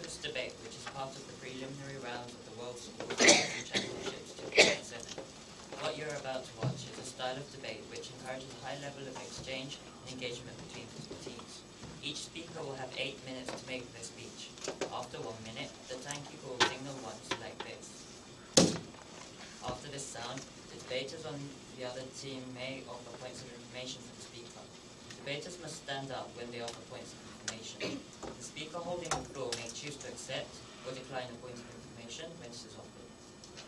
this debate, which is part of the preliminary rounds of the World Schools Championships 2007. What you're about to watch is a style of debate which encourages a high level of exchange and engagement between teams. Each speaker will have 8 minutes to make their speech. After 1 minute, the timekeeper will signal once like this. After this sound, the debaters on the other team may offer points of information to the speaker. Debaters must stand up when they offer points of information. The speaker holding the floor may choose to accept or decline a point of information when this is offered.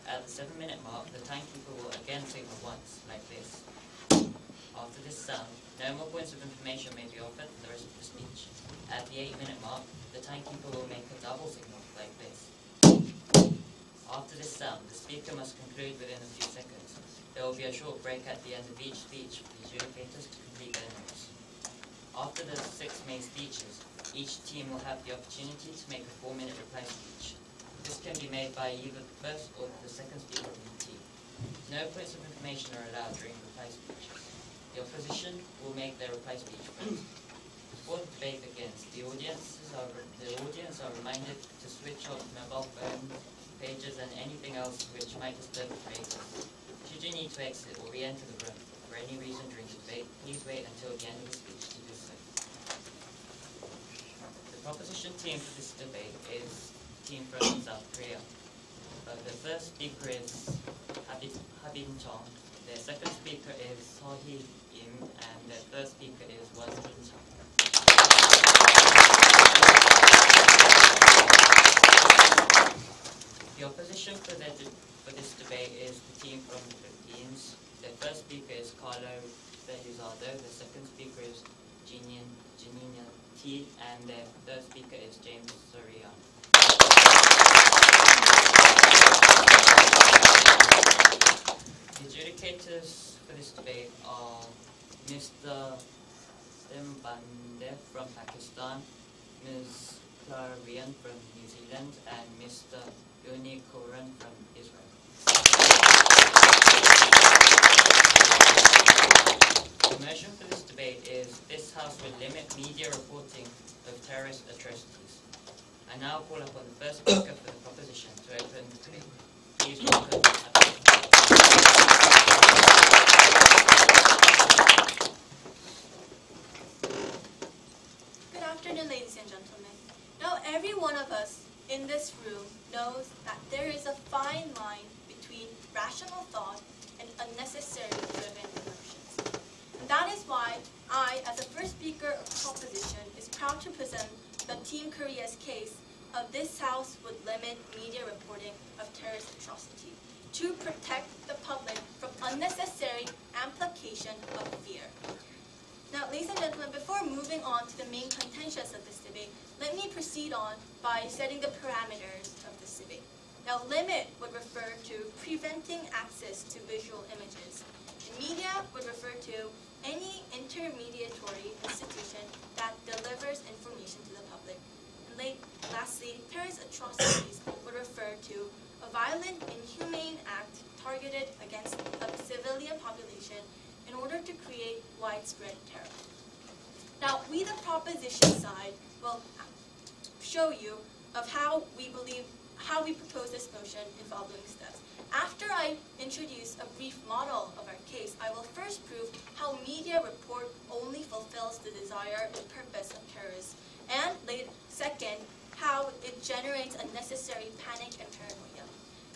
At the 7-minute mark, the timekeeper will again signal once, like this. After this sound, no more points of information may be offered for the rest of the speech. At the 8-minute mark, the timekeeper will make a double signal, like this. After this sound, the speaker must conclude within a few seconds. There will be a short break at the end of each speech for the adjudicators to complete their notes. After the 6 main speeches, each team will have the opportunity to make a 4-minute reply speech. This can be made by either the first or the second speaker of the team. No points of information are allowed during reply speeches. The opposition will make their reply speech first. Before the debate begins, the audience are reminded to switch off mobile phones, pages, and anything else which might disturb the debaters. Should you need to exit or re-enter the room for any reason during the debate, please wait until the end of the speech to do so. The proposition team for this debate is team from South Korea. The first speaker is Habin Chong, the second speaker is Seo Im, and the third speaker is Won-Jin Chang. The opposition for this debate is the team from the Philippines. The first speaker is Carlo Felizardo, the second speaker is Janina T, and the third speaker is James Soriano. The adjudicators for this debate are Mr. Simbande from Pakistan, Ms. Clara Rian from New Zealand, and Mr. Yoni Koran from Israel. The motion for this debate is this House will limit media reporting of terrorist atrocities. I now call upon the first speaker for the proposition to open the debate. Please welcome. Good afternoon, ladies and gentlemen. Now, every one of us in this room knows that there is a fine line between rational thought and unnecessarily driven emotions. And that is why I, as the first speaker of proposition, is proud to present the Team Korea's case of this House would limit media reporting of terrorist atrocity to protect the public from unnecessary amplification of fear. Now, ladies and gentlemen, before moving on to the main contentions of this debate, let me proceed on by setting the parameters of this debate. Now, limit would refer to preventing access to visual images. And media would refer to any intermediatory institution that delivers information to the public. And lastly, terrorist atrocities would refer to a violent, inhumane act targeted against a civilian population in order to create widespread terror. Now, we, the proposition side, will show you of how we propose this motion in following steps. After I introduce a brief model of our case, I will first prove how media report only fulfills the desire and purpose of terrorists, and second, how it generates unnecessary panic and paranoia.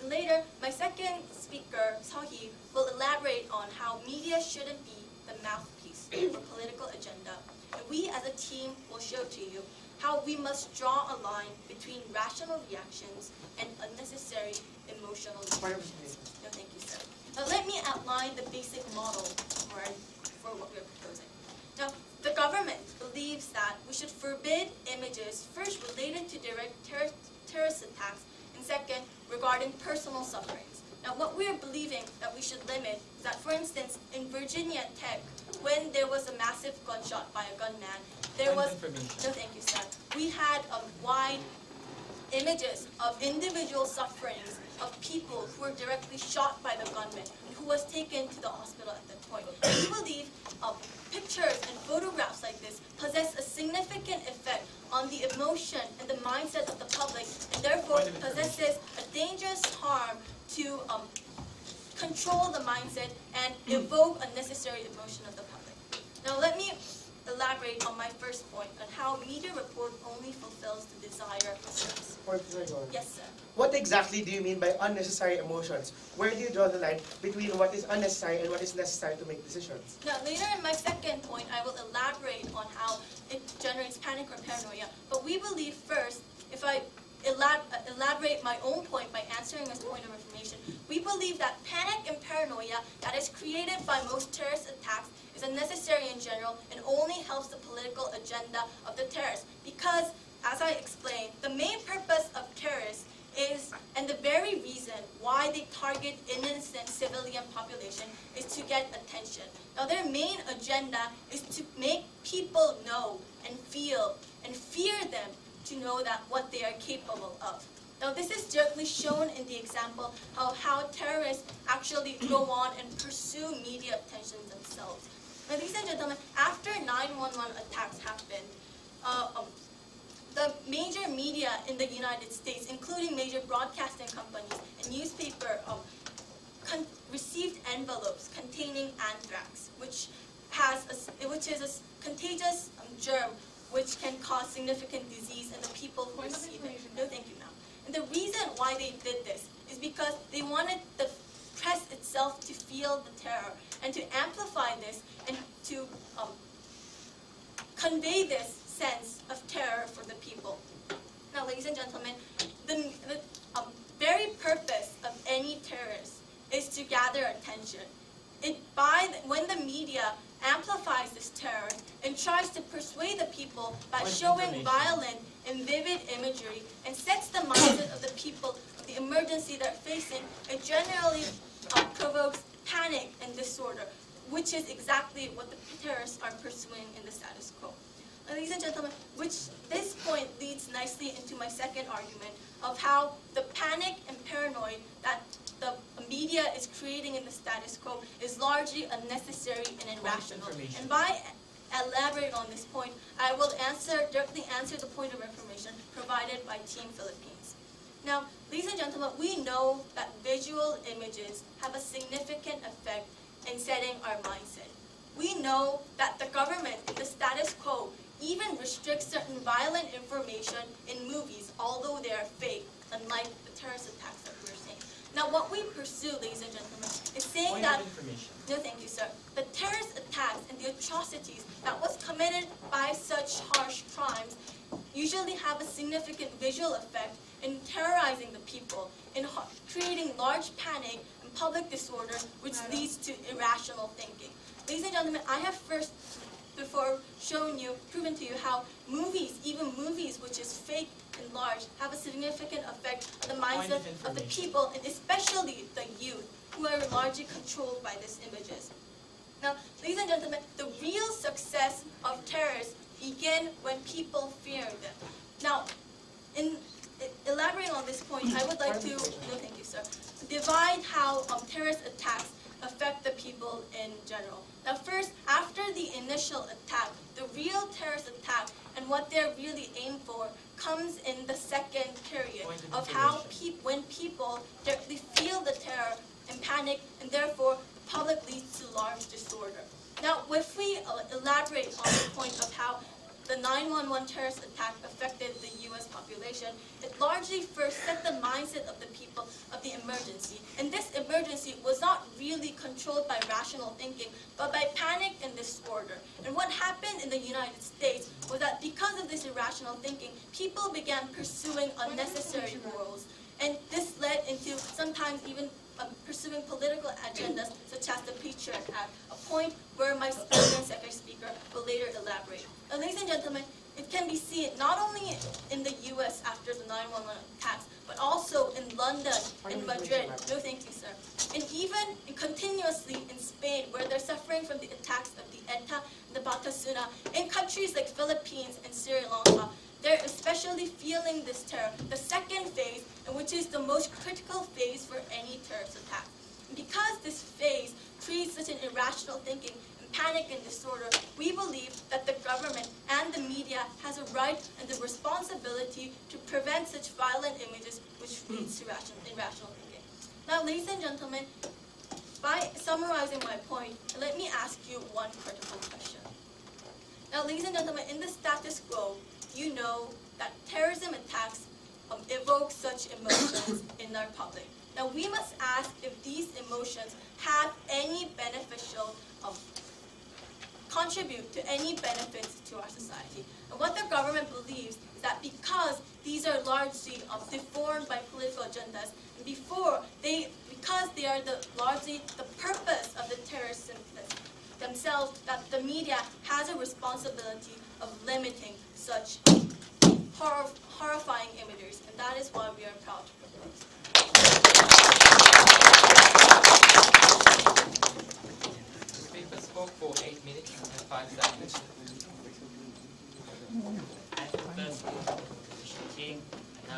And later, my second speaker, Seo, will elaborate on how media shouldn't be the mouthpiece for political agenda. And we as a team will show to you how we must draw a line between rational reactions and unnecessary emotional reactions. No, thank you, sir. Now let me outline the basic model for what we're proposing. Now, the government believes that we should forbid images first related to direct terrorist attacks, and second, regarding personal sufferings. Now, what we are believing that we should limit is that, for instance, in Virginia Tech, when there was a massive gunshot by a gunman, there was, no thank you, sir, we had wide images of individual sufferings of people who were directly shot by the gunman, and who was taken to the hospital at that point. We believe pictures and photographs like this possess a significant effect on the emotion and the mindset of the public, and therefore possesses a dangerous harm to control the mindset and evoke unnecessary emotion of the public. Now let me elaborate on my first point on how media report only fulfills the desire for service. Yes, sir. What exactly do you mean by unnecessary emotions? Where do you draw the line between what is unnecessary and what is necessary to make decisions? Now, later in my second point, I will elaborate on how it generates panic or paranoia. But we believe first, if I elaborate my own point by answering this point of information, we believe that panic and paranoia that is created by most terrorist attacks is unnecessary in general and only helps the political agenda of the terrorists. Because, as I explained, the main purpose of terrorists is, and the very reason why they target innocent civilian population is to get attention. Now their main agenda is to make people know and feel and fear them to know that what they are capable of. Now this is directly shown in the example of how terrorists actually go on and pursue media attention themselves. Now, ladies and gentlemen, after 9/11 attacks happened, the major media in the United States, including major broadcasting companies and newspaper, received envelopes containing anthrax, which is a contagious germ which can cause significant disease in the people who receive it. No, thank you, ma'am. And the reason why they did this is because they wanted the press itself to feel the terror and to amplify this and to convey this sense of terror for the people. Now, ladies and gentlemen, the very purpose of any terrorist is to gather attention. When the media amplifies this terror and tries to persuade the people by showing violent and vivid imagery and sets the mindset of the people of the emergency they're facing, it generally provokes panic and disorder, which is exactly what the terrorists are pursuing in the status quo. Ladies and gentlemen, this point leads nicely into my second argument of how the panic and paranoia that the media is creating in the status quo is largely unnecessary and irrational. And by elaborating on this point, I will directly answer the point of information provided by Team Philippines. Now, ladies and gentlemen, we know that visual images have a significant effect in setting our mindset. We know that the government, the status quo, even restricts certain violent information in movies, although they are fake, unlike the terrorist attacks that we're seeing. Now, what we pursue, ladies and gentlemen, is saying that, no, thank you, sir, the terrorist attacks and the atrocities that was committed by such harsh crimes usually have a significant visual effect in terrorizing the people, in creating large panic and public disorder, which leads to irrational thinking. Ladies and gentlemen, I have first, before proven to you how movies, even movies which is fake and large, have a significant effect on the mindset of the people, and especially the youth, who are largely controlled by these images. Now, ladies and gentlemen, the real success of terrorists begin when people fear them. Now, in elaborating on this point, I would like to, no thank you, sir, divide how terrorist attacks affect the people in general. Now first, after the initial attack, the real terrorist attack and what they're really aimed for comes in the second period of how when people directly feel the terror and panic, and therefore public leads to large disorder. Now, if we elaborate on the point of how the 9/11 terrorist attack affected the U.S. population, it largely first set the mindset of the people of the emergency. And this emergency was not really controlled by rational thinking, but by panic and disorder. And what happened in the United States was that because of this irrational thinking, people began pursuing unnecessary morals. And this led into sometimes even pursuing political agendas such as the Patriot Act, a point where my second speaker will later elaborate. Now, ladies and gentlemen, it can be seen not only in the U.S. after the 9/11 attacks, but also in London, in Madrid, no thank you, sir, and even continuously in Spain, where they're suffering from the attacks of the ETA, the Batasuna, in countries like Philippines and Sri Lanka. They're especially feeling this terror, the second phase, which is the most critical phase for any terrorist attack. And because this phase creates such an irrational thinking and panic and disorder, we believe that the government and the media has a right and the responsibility to prevent such violent images which leads to irrational thinking. Now, ladies and gentlemen, by summarizing my point, let me ask you one critical question. Now, ladies and gentlemen, in the status quo, you know that terrorism attacks evoke such emotions in our public. Now, we must ask if these emotions have any beneficial, contribute to any benefits to our society. And what the government believes is that because these are largely deformed by political agendas, and because they are largely the purpose of the terrorists themselves, that the media has a responsibility of limiting such horrifying images, and that is why we are proud to propose. The speaker spoke for 8 minutes and 5 seconds. And the first speaker of the opposition team, and now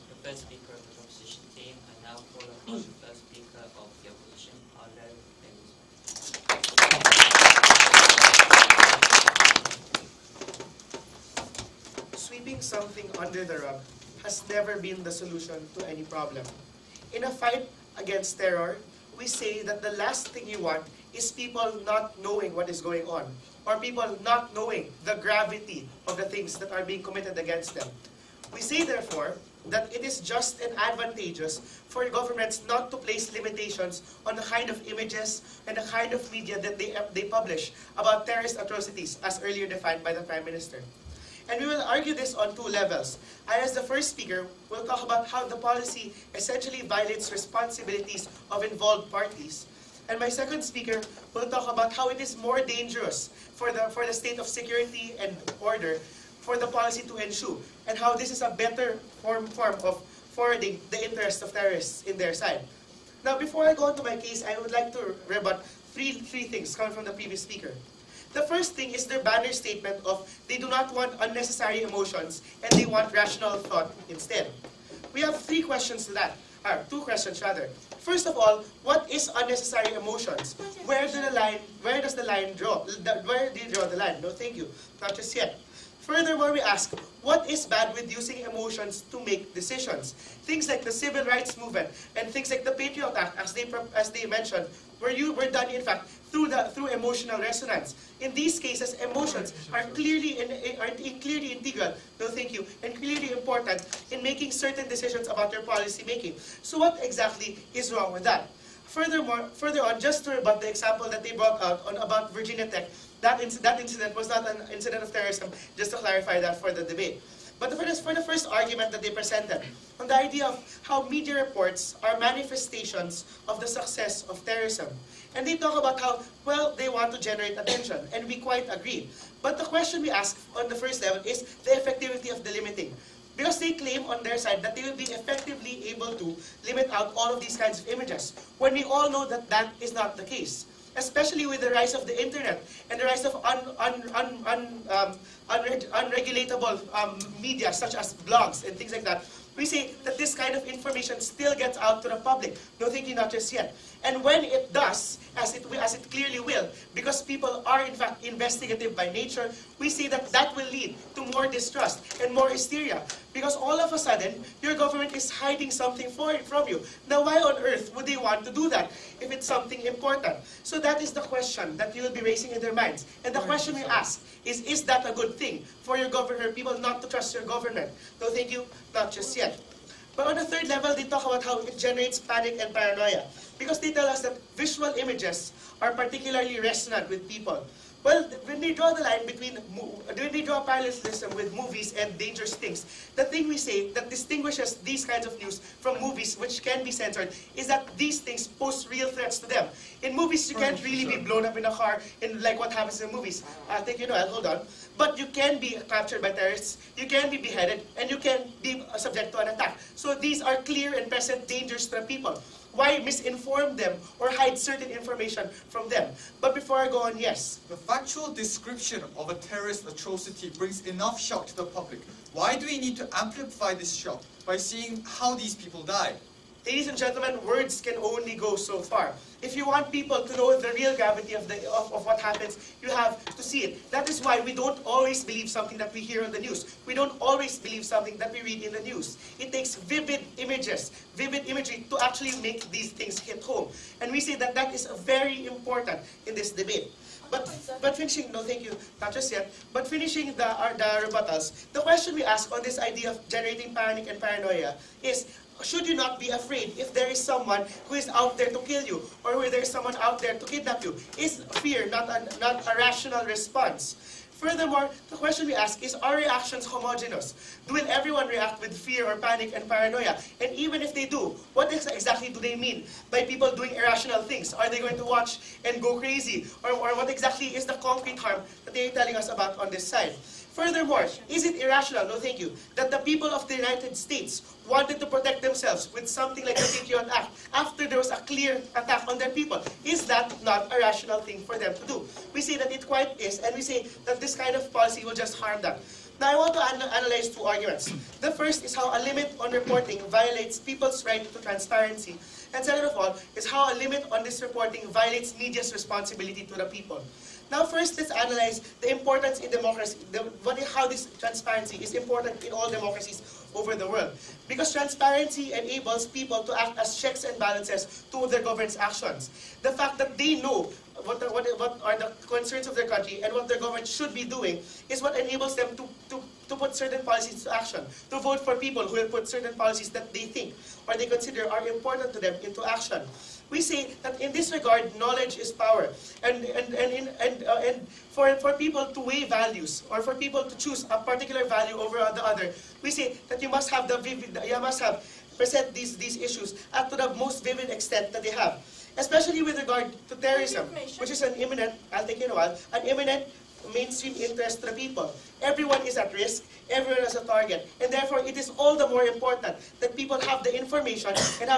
the first speaker of the opposition team, I now call upon the first speaker of the opposition, Arlo Davis. Sweeping something under the rug has never been the solution to any problem. In a fight against terror, we say that the last thing you want is people not knowing what is going on, or people not knowing the gravity of the things that are being committed against them. We say, therefore, that it is just and advantageous for governments not to place limitations on the kind of images and the kind of media that they publish about terrorist atrocities, as earlier defined by the Prime Minister. And we will argue this on 2 levels. I, as the first speaker, will talk about how the policy essentially violates responsibilities of involved parties. And my second speaker will talk about how it is more dangerous for the state of security and order for the policy to ensue, and how this is a better form of forwarding the interests of terrorists in their side. Now, before I go on to my case, I would like to rebut three things coming from the previous speaker. The first thing is their banner statement of they do not want unnecessary emotions and they want rational thought instead. We have 3 questions to that, or 2 questions rather. First of all, what is unnecessary emotions? Where does the line draw? Where do you draw the line? No, thank you. Not just yet. Furthermore, we ask, what is bad with using emotions to make decisions? Things like the civil rights movement and things like the Patriot Act, as they mentioned, were done in fact through emotional resonance. In these cases, emotions are clearly integral. No, thank you, and clearly important in making certain decisions about your policy making. So, what exactly is wrong with that? Further on, just to rebut the example that they brought out about Virginia Tech, that incident was not an incident of terrorism, just to clarify that for the debate. But for the first argument that they presented, on the idea of how media reports are manifestations of the success of terrorism. And they talk about how, well, they want to generate attention, and we quite agree. But the question we ask on the first level is the effectivity of the limiting. Because they claim on their side that they will be effectively able to limit out all of these kinds of images, when we all know that that is not the case. Especially with the rise of the internet and the rise of unregulatable media such as blogs and things like that, we say that this kind of information still gets out to the public. No, thank you, not just yet. And when it does, as it clearly will, because people are in fact investigative by nature, we say that that will lead to more distrust and more hysteria. Because all of a sudden, your government is hiding something from you. Now, why on earth would they want to do that if it's something important? So that is the question that you will be raising in their minds. And the question we ask is that a good thing for your people not to trust your government? No, thank you, not just yet. But on the third level, they talk about how it generates panic and paranoia. Because they tell us that visual images are particularly resonant with people. Well, when they draw the line when they draw parallelism with movies and dangerous things, the thing we say that distinguishes these kinds of news from movies which can be censored is that these things pose real threats to them. In movies, you can't really be blown up in a car, like what happens in movies. Thank you, Noel, hold on. But you can be captured by terrorists, you can be beheaded, and you can be subject to an attack. So these are clear and present dangers to the people. Why misinform them or hide certain information from them? But before I go on, yes. The factual description of a terrorist atrocity brings enough shock to the public. Why do we need to amplify this shock by seeing how these people died? Ladies and gentlemen, words can only go so far. If you want people to know the real gravity of what happens, you have to see it. That is why we don't always believe something that we hear on the news. We don't always believe something that we read in the news. It takes vivid images, vivid imagery to actually make these things hit home. And we say that that is very important in this debate. But finishing, no thank you, not just yet, but finishing the rebuttals, the question we ask on this idea of generating panic and paranoia is, should you not be afraid if there is someone who is out there to kill you, or where there is someone out there to kidnap you? Is fear not a rational response? Furthermore, the question we ask is, are reactions homogeneous? Will everyone react with fear or panic and paranoia? And even if they do, what exactly do they mean by people doing irrational things? Are they going to watch and go crazy? Or what exactly is the concrete harm that they are telling us about on this side? Furthermore, is it irrational, no thank you, that the people of the United States wanted to protect themselves with something like the Patriot Act after there was a clear attack on their people? Is that not a rational thing for them to do? We say that it quite is, and we say that this kind of policy will just harm them. Now I want to analyze two arguments. The first is how a limit on reporting violates people's right to transparency. And second of all is how a limit on this reporting violates media's responsibility to the people. Now first, let's analyze the importance in democracy, how this transparency is important in all democracies over the world. Because transparency enables people to act as checks and balances to their government's actions. The fact that they know what are the concerns of their country and what their government should be doing is what enables them to put certain policies into action, to vote for people who will put certain policies that they think or they consider are important to them into action. We say that in this regard, knowledge is power, and for people to weigh values or for people to choose a particular value over the other, we say that you must have present these issues up to the most vivid extent that they have, especially with regard to terrorism, which is an imminent, I'll take in a while, an imminent mainstream interest to the people. Everyone is at risk, everyone is a target, and therefore it is all the more important that people have the information and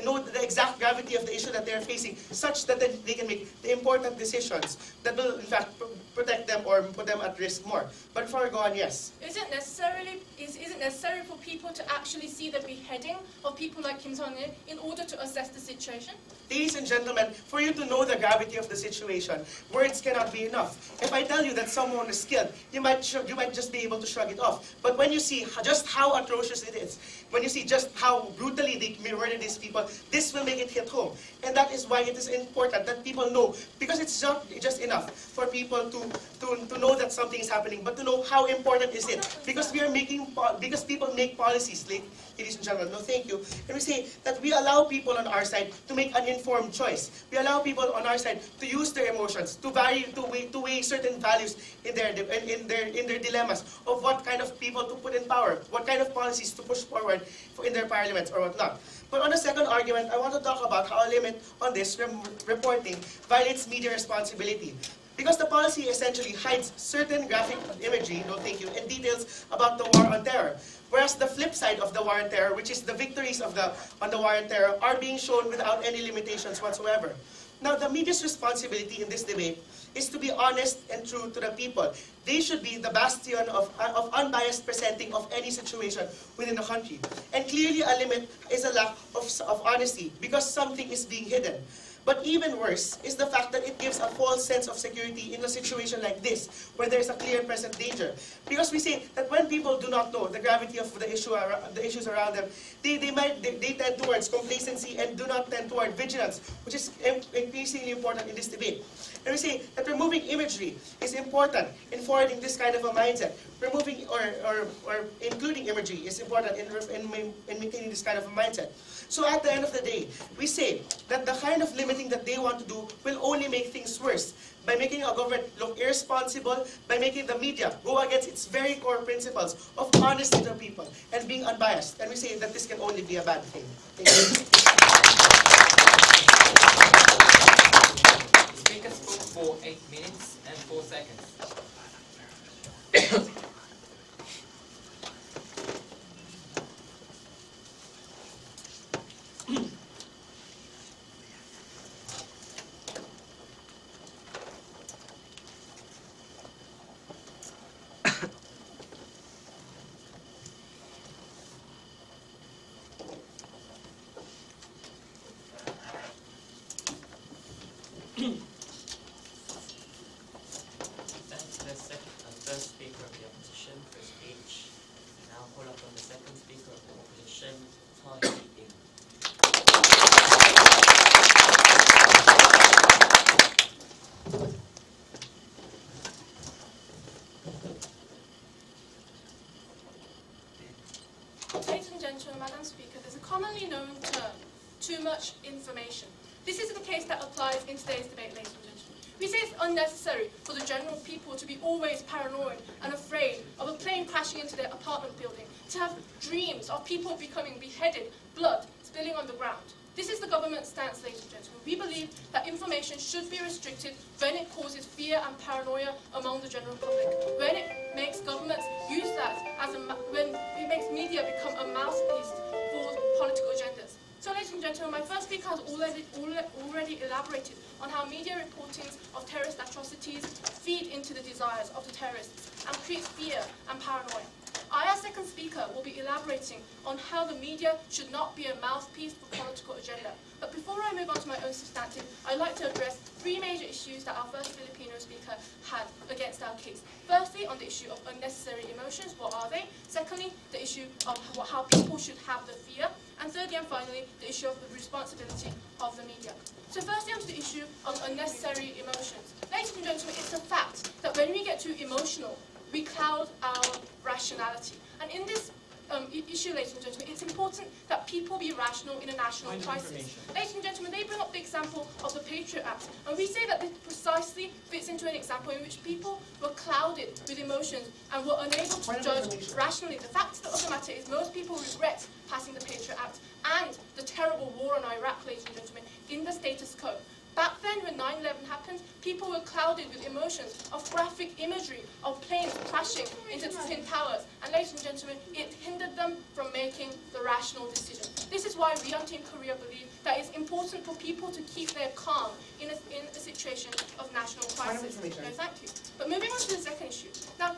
know the exact gravity of the issue that they are facing, such that they can make the important decisions that will in fact protect them or put them at risk more. But before I go on, yes. Is it necessary for people to actually see the beheading of people like Kim Jong-il in order to assess the situation? Ladies and gentlemen, for you to know the gravity of the situation, words cannot be enough. If I tell you that someone is killed, you might just be able to shrug it off. But when you see just how atrocious it is, when you see just how brutally they murder these people, this will make it hit home. And that is why it is important that people know, because it's not just enough for people to know that something is happening, but to know how important is it. Because people make policies, ladies and gentlemen, no thank you. And we say that we allow people on our side to make an informed choice. We allow people on our side to use their emotions, to weigh certain values in their dilemmas of what kind of people to put in power, what kind of policies to push forward in their parliaments or whatnot. But on the second argument, I want to talk about how a limit on this reporting violates media responsibility. Because the policy essentially hides certain graphic imagery, no thank you, and details about the war on terror. Whereas the flip side of the war on terror, which is the victories on the war on terror, are being shown without any limitations whatsoever. Now, the media's responsibility in this debate is to be honest and true to the people. They should be the bastion of unbiased presenting of any situation within the country. And clearly a limit is a lack of honesty because something is being hidden. But even worse is the fact that it gives a false sense of security in a situation like this, where there is a clear present danger. Because we say that when people do not know the gravity of the issues around them, they tend towards complacency and do not tend toward vigilance, which is increasingly important in this debate. And we say that removing imagery is important in forwarding this kind of a mindset. Removing or including imagery is important in maintaining this kind of a mindset. So at the end of the day, we say that the kind of limiting that they want to do will only make things worse by making a government look irresponsible, by making the media go against its very core principles of honesty to people and being unbiased. And we say that this can only be a bad thing. Thank you. The speaker spoke for 8 minutes and 4 seconds. too much information. This is the case that applies in today's debate, ladies and gentlemen. We say it's unnecessary for the general people to be always paranoid and afraid of a plane crashing into their apartment building, to have dreams of people becoming beheaded, blood spilling on the ground. This is the government's stance, ladies and gentlemen. We believe that information should be restricted when it causes fear and paranoia among the general public, when it makes governments use that as when it makes media become a mouthpiece for political agendas. So, ladies and gentlemen, my first speaker has already elaborated on how media reportings of terrorist atrocities feed into the desires of the terrorists and create fear and paranoia. I, as second speaker, will be elaborating on how the media should not be a mouthpiece for political agenda. But before I move on to my own substantive, I'd like to address three major issues that our first Filipino speaker had against our case. Firstly, on the issue of unnecessary emotions, what are they? Secondly, the issue of how people should have the fear. And thirdly and finally, the issue of the responsibility of the media. So firstly, onto the issue of unnecessary emotions. Ladies and gentlemen, it's a fact that when we get too emotional, we cloud our rationality. And in this issue, ladies and gentlemen, it's important that people be rational in a national crisis. Ladies and gentlemen, they bring up the example of the Patriot Act, and we say that this precisely fits into an example in which people were clouded with emotions and were unable to judge rationally. The fact of the matter is most people regret passing the Patriot Act and the terrible war on Iraq, ladies and gentlemen, in the status quo. Back then, when 9/11 happened, people were clouded with emotions of graphic imagery of planes crashing into the Twin Towers. And ladies and gentlemen, it hindered them from making the rational decision. This is why we on Team Korea believe that it's important for people to keep their calm in a situation of national crisis. No, thank you. But moving on to the second issue. Now,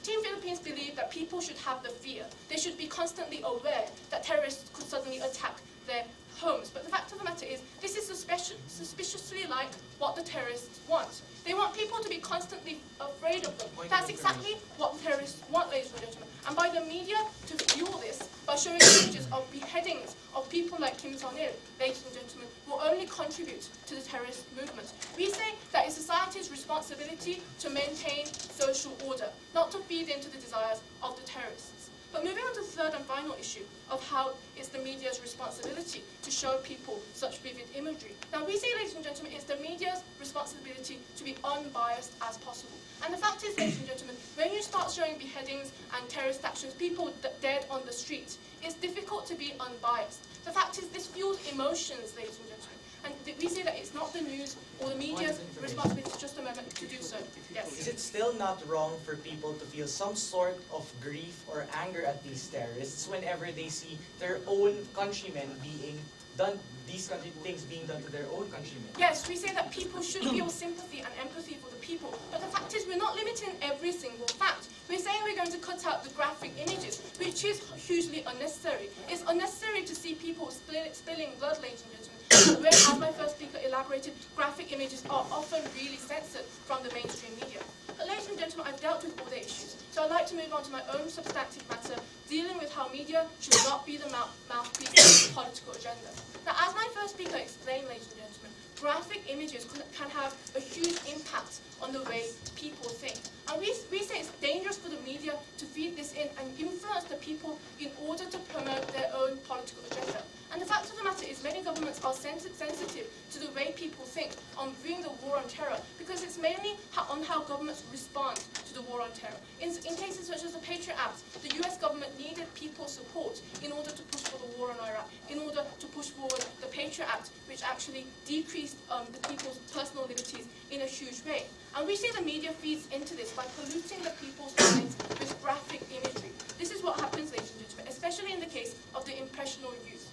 Team Philippines believe that people should have the fear. They should be constantly aware that terrorists could suddenly attack their homes. But the fact of the matter is, this is suspiciously like what the terrorists want. They want people to be constantly afraid of them. That's exactly what the terrorists want, ladies and gentlemen. And by the media to fuel this, by showing images of beheadings of people like Kim Jong-il, ladies and gentlemen, will only contribute to the terrorist movement. We say that it's society's responsibility to maintain social order, not to feed into the desires of the terrorists. But moving on to the third and final issue of how it's the media's responsibility to show people such vivid imagery. Now we say, ladies and gentlemen, it's the media's responsibility to be unbiased as possible. And the fact is, ladies and gentlemen, when you start showing beheadings and terrorist actions, people dead on the street, it's difficult to be unbiased. The fact is, this fuels emotions, ladies and gentlemen. And we say that it's not the news or the media's responsibility, just a moment, to do so. Yes. Is it still not wrong for people to feel some sort of grief or anger at these terrorists whenever they see their own countrymen being done, these things being done to their own countrymen? Yes, we say that people should feel sympathy and empathy for the people. But the fact is, we're not limiting every single fact. We're saying we're going to cut out the graphic images, which is hugely unnecessary. It's unnecessary to see people spilling blood, ladies and gentlemen. Where, as my first speaker elaborated, graphic images are often really censored from the mainstream media. But ladies and gentlemen, I've dealt with all the issues, so I'd like to move on to my own substantive matter, dealing with how media should not be the mouthpiece of the political agenda. Now, as my first speaker explained, ladies and gentlemen, graphic images can have a huge impact on the way people think. And we say it's dangerous for the media to feed this in and influence the people in order to promote their own political agenda. And the fact of the matter is, many governments are sensitive to the way people think on viewing the war on terror, because it's mainly on how governments respond to the war on terror. In cases such as the Patriot Act, the US government needed people's support in order to push for the war on Iraq, in order to push forward the Patriot Act, which actually decreased the people's personal liberties in a huge way. And we see the media feeds into this by polluting the people's minds with graphic imagery. This is what happens, ladies and gentlemen, especially in the case of the impressionable youth.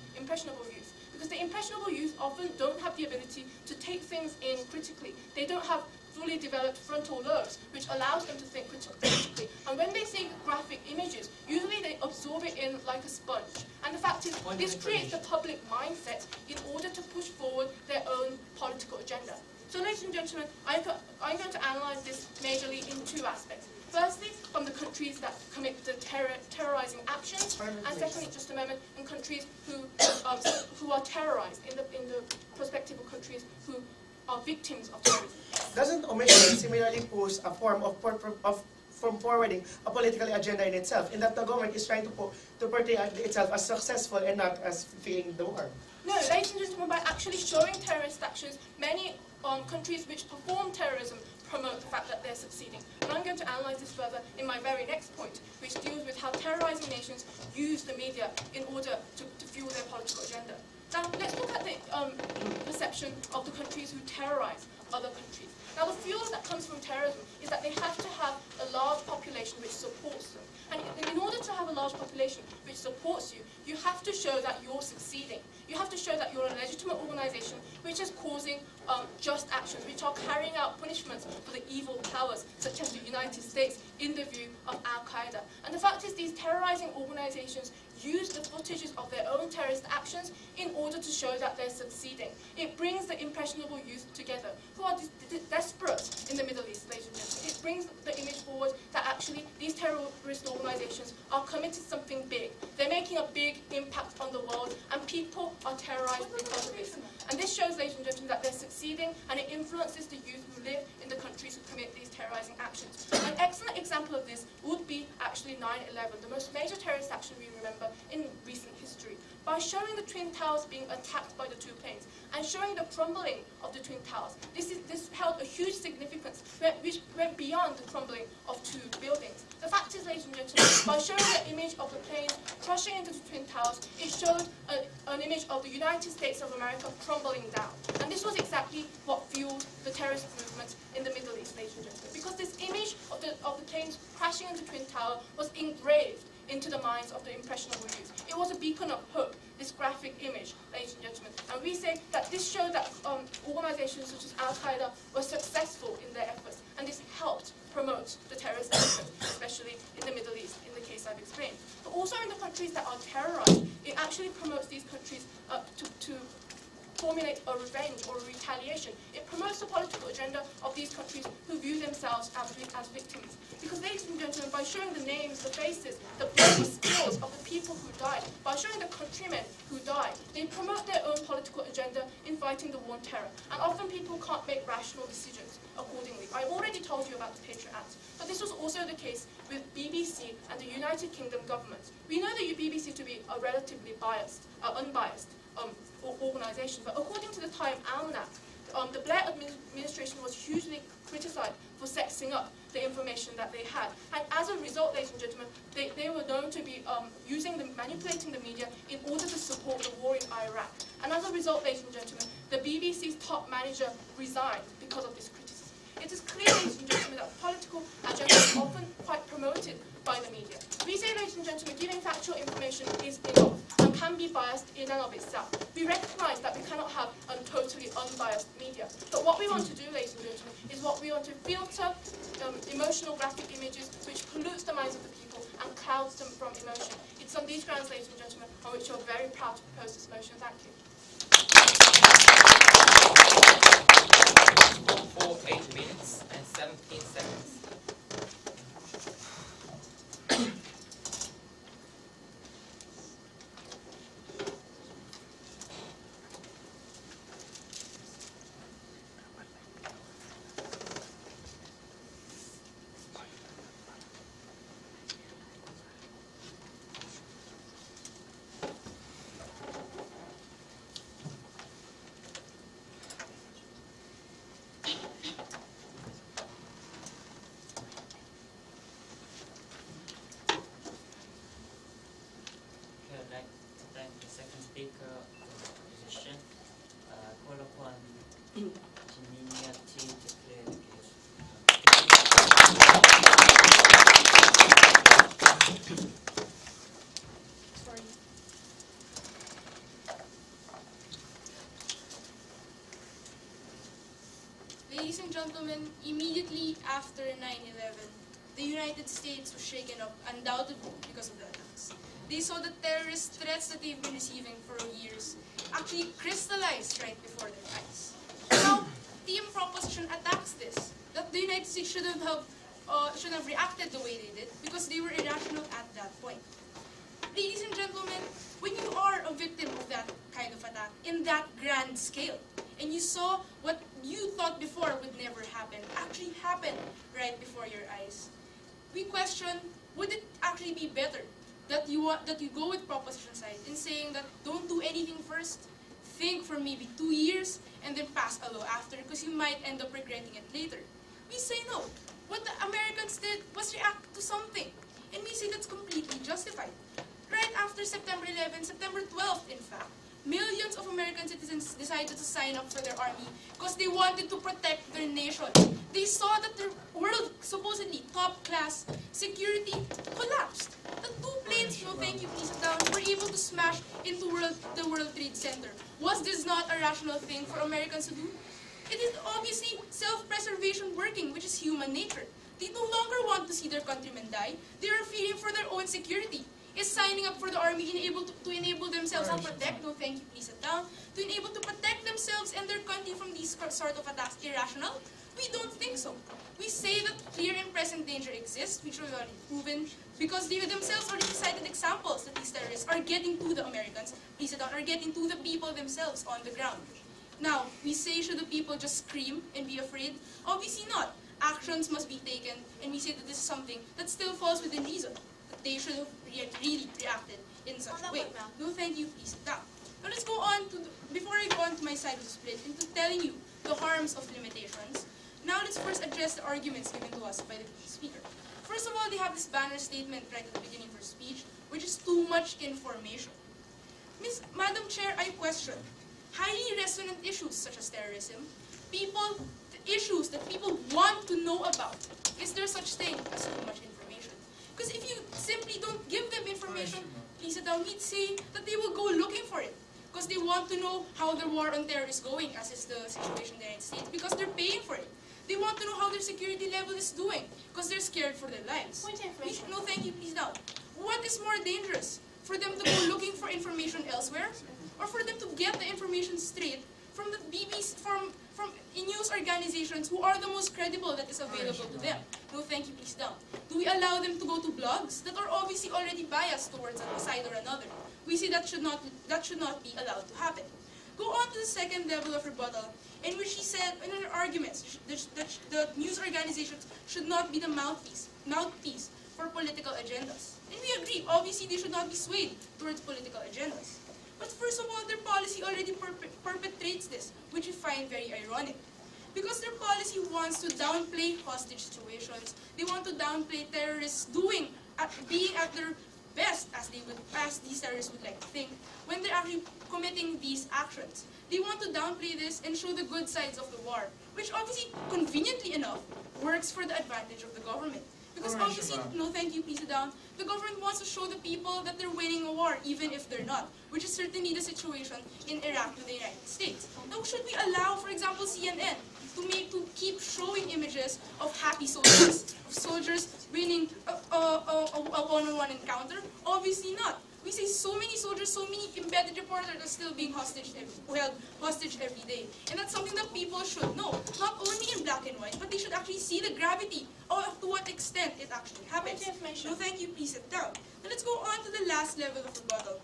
Because the impressionable youth often don't have the ability to take things in critically. They don't have fully developed frontal lobes, which allows them to think critically. And when they see graphic images, usually they absorb it in like a sponge. And the fact is, this creates the public mindset in order to push forward their own political agenda. So, ladies and gentlemen, I'm going to analyze this majorly in two aspects. Firstly, from the countries that commit the terrorizing actions, and secondly, just a moment, in countries who are terrorized, in the perspective of countries who are victims of terrorism. Doesn't omission similarly pose a form of from forwarding a political agenda in itself, in that the government is trying to portray itself as successful and not as feeling the war? No, ladies and actually showing terrorist actions, many countries which perform terrorism promote the fact that they're succeeding. And I'm going to analyze this further in my very next point, which deals with how terrorizing nations use the media in order to fuel their political agenda. Now, let's look at the perception of the countries who terrorize other countries. Now, the fuel that comes from terrorism is that they have to have a large population which supports them. And in order to have a large population which supports you, you have to show that you're succeeding. You have to show that you're a legitimate organization which is causing just actions, which are carrying out punishments for the evil powers, such as the United States, in the view of Al-Qaeda. And the fact is, these terrorizing organizations use the footages of their own terrorist actions in order to show that they're succeeding. It brings the impressionable youth together, who are desperate in the Middle East, ladies and gentlemen. It brings the image forward that actually these terrorist organizations are committing something big. They're making a big impact on the world, and people are terrorized because of this. And this shows, ladies and gentlemen, that they're succeeding, and it influences the youth who live in the countries who commit these terrorizing actions. An excellent example of this would be actually 9/11, the most major terrorist action we remember in recent history. By showing the Twin Towers being attacked by the two planes and showing the crumbling of the Twin Towers, this held a huge significance which went beyond the crumbling of two buildings. The fact is, ladies and gentlemen, by showing the image of the plane crashing into the Twin Towers, it showed an image of the United States of America crumbling down. And this was exactly what fueled the terrorist movement in the Middle East, ladies and gentlemen, because this image of the planes crashing into the Twin Tower was engraved into the minds of the impressionable youth. It was a beacon of hope, this graphic image, ladies and gentlemen. And we say that this showed that organizations such as Al-Qaeda were successful in their efforts, and this helped promote the terrorist efforts, especially in the Middle East, in the case I've explained. But also in the countries that are terrorized, it actually promotes these countries to formulate a revenge or a retaliation. It promotes the political agenda of these countries who view themselves as victims. Because, ladies and gentlemen, by showing the names, the faces, the bloody skills of the people who died, by showing the countrymen who died, they promote their own political agenda in fighting the war on terror. And often people can't make rational decisions accordingly. I've already told you about the Patriot Act, but this was also the case with BBC and the United Kingdom government. We know the BBC to be a relatively unbiased organization, but according to the Time Almanac, the Blair administration was hugely criticized for sexing up the information that they had. And as a result, ladies and gentlemen, they were known to be manipulating the media in order to support the war in Iraq. And as a result, ladies and gentlemen, the BBC's top manager resigned because of this criticism. It is clear, ladies and gentlemen, that political agenda is often quite promoted by the media. We say, ladies and gentlemen, giving factual information is enough and can be biased in and of itself. We recognize that we cannot have a totally unbiased media. But what we want to do, ladies and gentlemen, is what we want to filter emotional graphic images which pollutes the minds of the people and clouds them from emotion. It's on these grounds, ladies and gentlemen, on which we're very proud to propose this motion. Thank you. For 8 minutes and 17 seconds. Speaker position. Call upon Janinia T to clear the case. Sorry. Ladies and gentlemen, immediately after 9/11, the United States was shaken up, undoubtedly because of the attacks. They saw the terrorist threats that they've been receiving for years actually crystallized right before their eyes. Now, the proposition attacks this, that the United States shouldn't have reacted the way they did because they were irrational at that point. Ladies and gentlemen, when you are a victim of that kind of attack in that grand scale, and you saw what you thought before would never happen actually happen right before your eyes, we question, would it actually be better that you go with proposition side in saying that don't do anything first, think for maybe 2 years and then pass a law after because you might end up regretting it later. We say no. What the Americans did was react to something. And we say that's completely justified. Right after September 11, September 12th, in fact, millions of American citizens decided to sign up for their army because they wanted to protect their nation. They saw that their world, supposedly top-class security, collapsed. The 2 planes, no thank you, please sit down, were able to smash into the World Trade Center. Was this not a rational thing for Americans to do? It is obviously self-preservation working, which is human nature. They no longer want to see their countrymen die. They are fearing for their own security. Is signing up for the army to enable themselves to protect, no thank you, please sit down, to enable to protect themselves and their country from these sort of attacks irrational? We don't think so. We say that clear and present danger exists, which we've already proven, because they themselves already cited examples that these terrorists are getting to the Americans, please sit down, are getting to the people themselves on the ground. Now, we say should the people just scream and be afraid? Obviously not. Actions must be taken, and we say that this is something that still falls within reason. They should have really reacted in such a way. No, thank you, please sit down. Now let's go on to, before I go on to my side of the split, into telling you the harms of limitations, now let's first address the arguments given to us by the speaker. First of all, they have this banner statement right at the beginning of her speech, which is too much information. Madam Chair, I question, highly resonant issues such as terrorism, issues that people want to know about, is there such thing as too much information? Because if you simply don't give them information, please sit down, we'd say that they will go looking for it. Because they want to know how the war on terror is going, as is the situation in the United States, because they're paying for it. They want to know how their security level is doing, because they're scared for their lives. No, thank you, please down. What is more dangerous? For them to go looking for information elsewhere? Or for them to get the information straight from the BBC, from news organizations who are the most credible that is available to them? No, thank you, please down. Do we allow them to go to blogs that are obviously already biased towards a side or another? We say that should not be allowed to happen. Go on to the second level of rebuttal, in which she said in her arguments that the news organizations should not be the mouthpiece for political agendas. And we agree, obviously they should not be swayed towards political agendas. But first of all, their policy already perpetrates this, which we find very ironic. Because their policy wants to downplay hostage situations, they want to downplay terrorists being at their best, as these terrorists would like to think, when they're actually committing these actions. They want to downplay this and show the good sides of the war, which obviously, conveniently enough, works for the advantage of the government. Because obviously, no thank you, please sit down, the government wants to show the people that they're winning a war, even if they're not, which is certainly the situation in Iraq with the United States. Now, should we allow, for example, CNN to keep showing images of happy soldiers, of soldiers winning a one-on-one encounter? Obviously not. We say so many soldiers, so many embedded reporters are still being hostage every day. And that's something that people should know, not only in black and white, but they should actually see the gravity of to what extent it actually happens. No, thank you, please sit down. Now let's go on to the last level of rebuttal,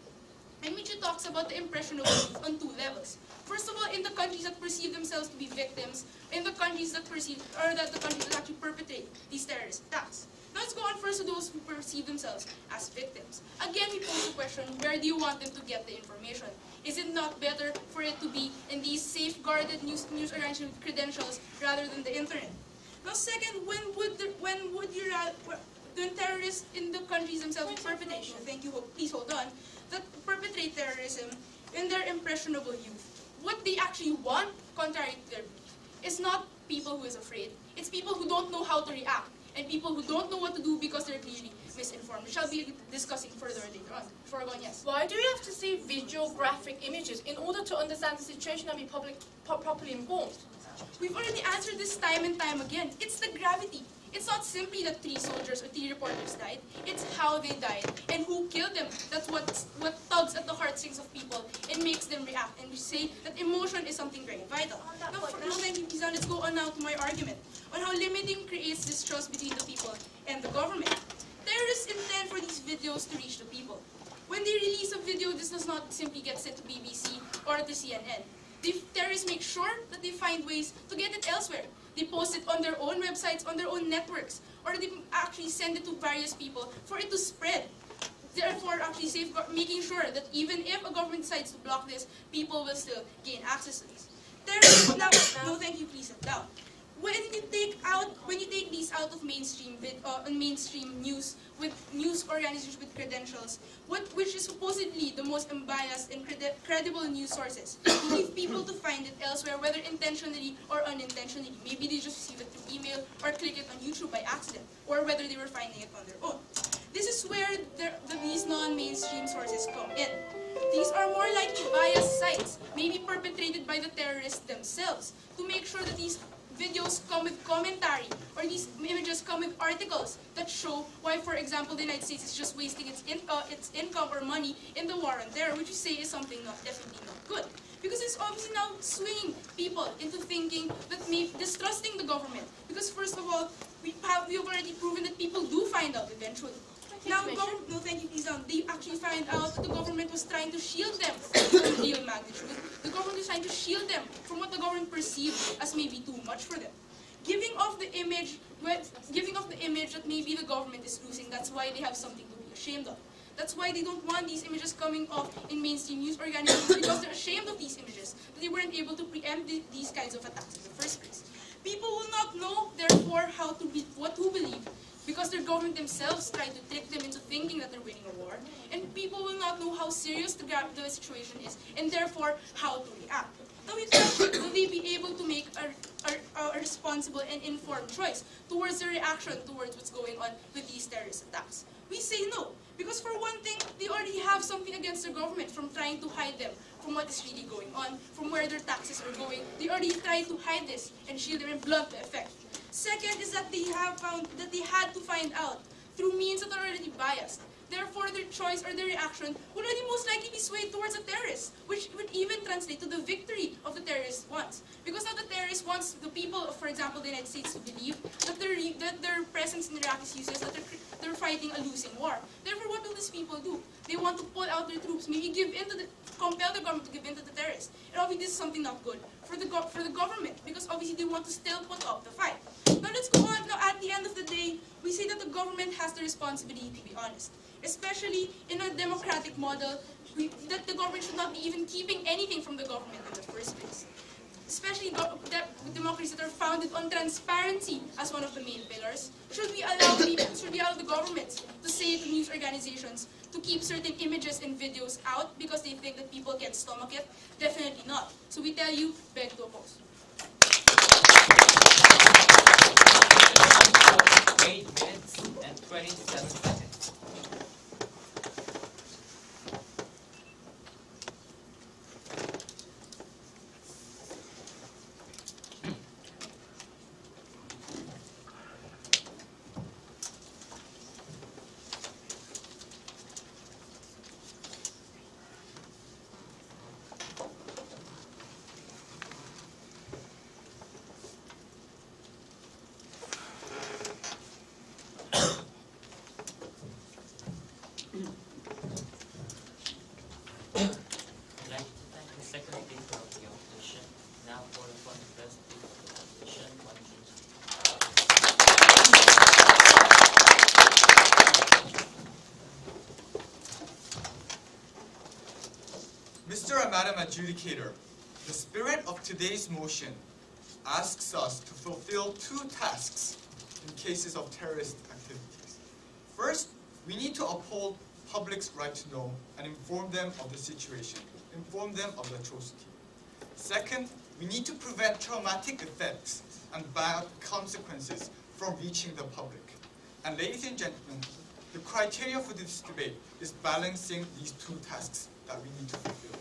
in which it talks about the impression of youth on 2 levels. First of all, in the countries that perceive themselves to be victims, in the countries that actually perpetrate these terrorist attacks. Now let's go on first to those who perceive themselves as victims. Again, we pose the question, where do you want them to get the information? Is it not better for it to be in these safeguarded news organization credentials rather than the internet? Now second, when terrorists in the countries themselves perpetrate, thank you, please hold on, that perpetrate terrorism in their impressionable youth, what they actually want, contrary to their belief, is not people who is afraid. It's people who don't know how to react, and people who don't know what to do because they're clearly misinformed. We shall be discussing further later on. Before I go on, yes? Why do you have to see visual graphic images in order to understand the situation and be properly informed? We've already answered this time and time again. It's the gravity. It's not simply that 3 soldiers or 3 reporters died. It's how they died and who killed them. That's what tugs at the heartstrings of people and makes them react. And we say that emotion is something very vital. Let's go on now to my argument on how limiting creates distrust between the people and the government. Terrorists intend for these videos to reach the people. When they release a video, this does not simply get sent to BBC or to CNN. Terrorists make sure that they find ways to get it elsewhere. They post it on their own websites, on their own networks, or they actually send it to various people for it to spread. therefore actually making sure that even if a government decides to block this, people will still gain access to this. Terrorism, no, thank you, please sit down. When you take these out of mainstream news with news organizations with credentials, which is supposedly the most unbiased and credible news sources, you leave people to find it elsewhere, whether intentionally or unintentionally. Maybe they just receive it through email or click it on YouTube by accident, or whether they were finding it on their own. This is where these non-mainstream sources come in. These are more likely biased sites, maybe perpetrated by the terrorists themselves, to make sure that these videos come with commentary, or these images come with articles that show why, for example, the United States is just wasting its income or money in the war on terror, which you say is something definitely not good. Because it's obviously now swinging people into thinking that maybe distrusting the government. Because first of all, we have already proven that people do find out eventually. Now, no, thank you, please down. They actually find out that the government was trying to shield them from real magnitude. The government was trying to shield them from what the government perceived as maybe too much for them. Giving off the image that maybe the government is losing. That's why they have something to be ashamed of. That's why they don't want these images coming off in mainstream news organizations, because they're ashamed of these images, that they weren't able to preempt these kinds of attacks in the first place. People will not know, therefore, what to believe, because their government themselves tried to trick them into thinking that they're winning a war, and people will not know how serious the situation is, and therefore how to react. Now we question, will they be able to make a responsible and informed choice towards the reaction towards what's going on with these terrorist attacks? We say no, because for one thing, they already have something against their government from trying to hide them from what is really going on, from where their taxes are going. They already tried to hide this and shield them and blunt the effect. Second is that they have found that they had to find out through means that are already biased. Therefore, their choice or their reaction would already most likely be swayed towards the terrorists, which would even translate to the victory of the terrorist wants. Because now the terrorist wants the people of, for example, the United States to believe that their presence in Iraq is useless, that they're fighting a losing war. Therefore, what will these people do? They want to pull out their troops, maybe compel the government to give in to the terrorists. And obviously, this is something not good for the government, because obviously they want to still put up the fight. Now let's go on. Now, at the end of the day, we say that the government has the responsibility to be honest. Especially in a democratic model, that the government should not be even keeping anything from the government in the first place. Especially democracies that are founded on transparency as one of the main pillars. Should we allow the governments to say to news organizations to keep certain images and videos out because they think that people can't stomach it? Definitely not. So we tell you, beg to oppose. 8 minutes and 27 seconds. Mr. and Madam Adjudicator, the spirit of today's motion asks us to fulfill two tasks in cases of terrorist activities. First, we need to uphold public's right to know and inform them of the situation, inform them of the atrocity. Second, we need to prevent traumatic effects and bad consequences from reaching the public. And ladies and gentlemen, the criteria for this debate is balancing these two tasks that we need to fulfill.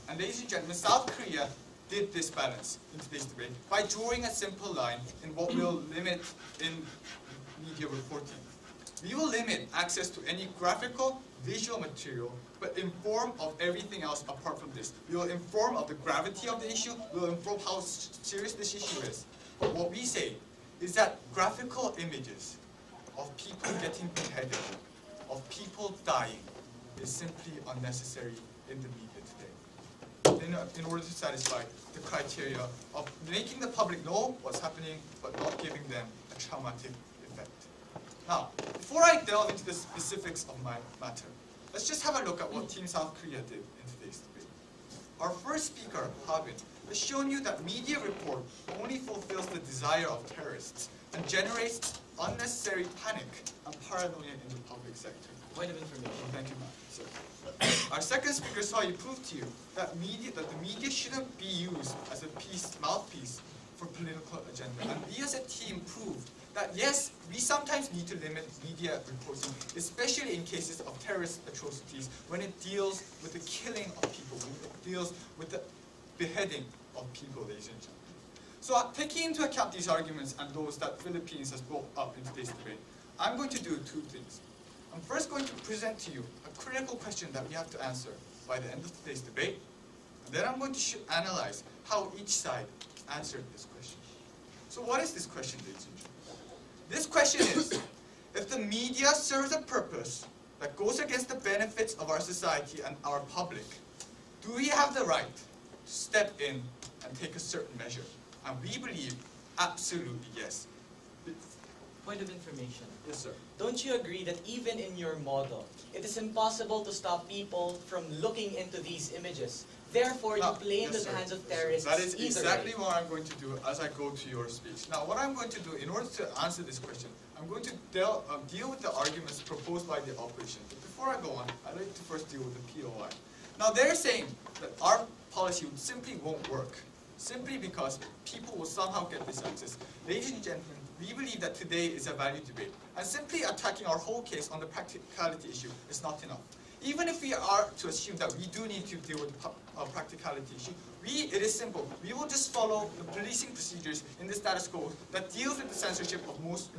And ladies and gentlemen, South Korea did this balance in today's debate by drawing a simple line in what we'll limit in media reporting. We will limit access to any graphical, visual material, but inform of everything else apart from this. We will inform of the gravity of the issue, we will inform how serious this issue is. But what we say is that graphical images of people getting beheaded, of people dying, is simply unnecessary in the media today. In order to satisfy the criteria of making the public know what's happening, but not giving them a traumatic effect. Now, before I delve into the specifics of my matter, let's just have a look at what Team South Korea did in today's debate. Our first speaker, Habin, has shown you that media report only fulfills the desire of terrorists and generates unnecessary panic and paranoia in the public sector. Point of information. Thank you, ma'am. Sir. Our second speaker saw you prove to you that the media shouldn't be used as a mouthpiece for political agenda. And we as a team proved that yes, we sometimes need to limit media reporting, especially in cases of terrorist atrocities, when it deals with the killing of people, when it deals with the beheading of people, ladies and gentlemen. So taking into account these arguments and those that Philippines has brought up in today's debate, I'm going to do two things. I'm first going to present to you a critical question that we have to answer by the end of today's debate, and then I'm going to analyze how each side answered this question. So what is this question, ladies and gentlemen? This question is, if the media serves a purpose that goes against the benefits of our society and our public, do we have the right to step in and take a certain measure? And we believe absolutely yes. Point of information. Yes, sir. Don't you agree that even in your model, it is impossible to stop people from looking into these images? Therefore, you play into the hands of terrorists. That is either exactly way. what I'm going to do as I go to your speech. Now, what I'm going to do, in order to answer this question, I'm going to deal with the arguments proposed by the opposition. But before I go on, I'd like to first deal with the POI. Now, they're saying that our policy simply won't work, simply because people will somehow get this access. Ladies and gentlemen, we believe that today is a value debate, and simply attacking our whole case on the practicality issue is not enough. Even if we are to assume that we do need to deal with the practicality issue, it is simple. We will just follow the policing procedures in the status quo that deals with the censorship of most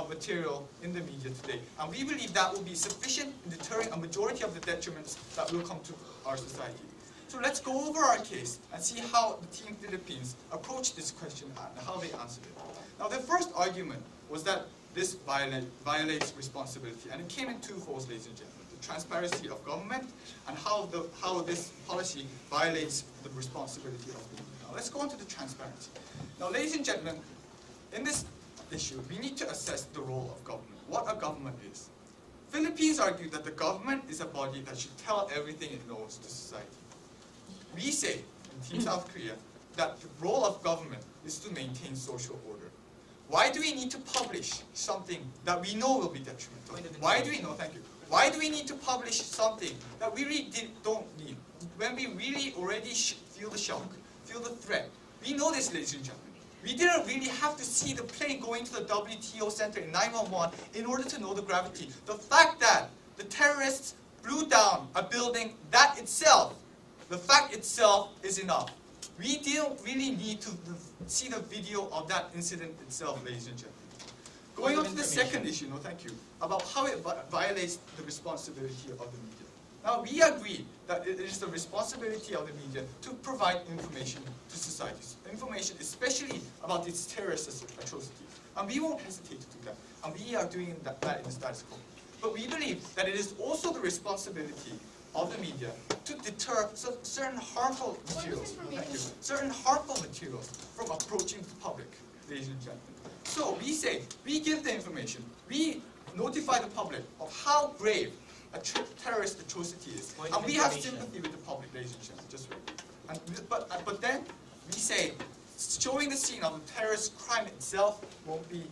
material in the media today. And we believe that will be sufficient in deterring a majority of the detriments that will come to our society. So let's go over our case and see how the Team Philippines approached this question and how they answered it. Now, the first argument was that this violates responsibility, and it came in two folds, ladies and gentlemen: the transparency of government and how this policy violates the responsibility of the media. Now, let's go on to the transparency. Now, ladies and gentlemen, in this issue, we need to assess the role of government, what a government is. Philippines argued that the government is a body that should tell everything it knows to society. We say, in Team South Korea, that the role of government is to maintain social order. Why do we need to publish something that we know will be detrimental? Why do we know? Thank you. Why do we need to publish something that we really don't need? When we really already feel the shock, feel the threat. We know this, ladies and gentlemen. We didn't really have to see the plane going to the WTO center in 911 in order to know the gravity. The fact that the terrorists blew down a building, that itself, the fact itself is enough. We don't really need to see the video of that incident itself, ladies and gentlemen. Going on to the second issue, thank you, about how it violates the responsibility of the media. Now, we agree that it is the responsibility of the media to provide information to society. Information, especially about these terrorist atrocities. And we won't hesitate to do that. And we are doing that in the status quo. But we believe that it is also the responsibility of the media to deter certain harmful materials, certain harmful materials from approaching the public, ladies and gentlemen. So we say, we give the information, we notify the public of how grave a terrorist atrocity is, and we have sympathy with the public, ladies and gentlemen, just wait. But then we say, showing the scene of the terrorist crime itself won't be